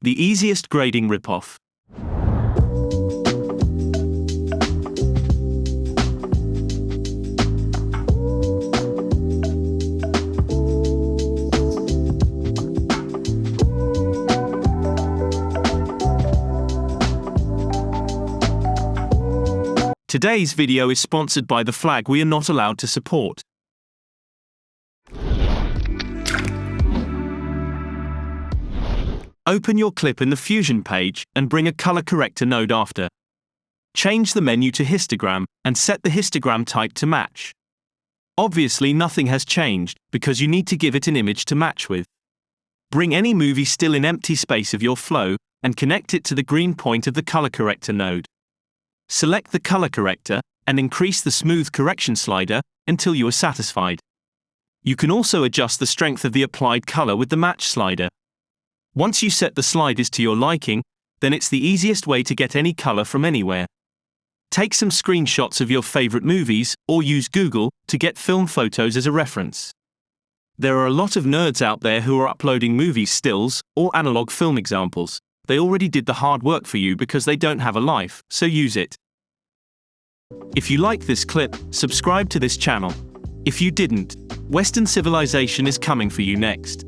the easiest grading ripoff. Today's video is sponsored by the flag we are not allowed to support. Open your clip in the Fusion page and bring a color corrector node after. Change the menu to histogram and set the histogram type to match. Obviously nothing has changed because you need to give it an image to match with. Bring any movie still in empty space of your flow and connect it to the green point of the color corrector node. Select the color corrector and increase the smooth correction slider until you are satisfied. You can also adjust the strength of the applied color with the match slider. Once you set the sliders to your liking, then it's the easiest way to get any color from anywhere. Take some screenshots of your favorite movies or use Google to get film photos as a reference. There are a lot of nerds out there who are uploading movie stills or analog film examples. They already did the hard work for you because they don't have a life, so use it. If you like this clip, subscribe to this channel. If you didn't, Western civilization is coming for you next.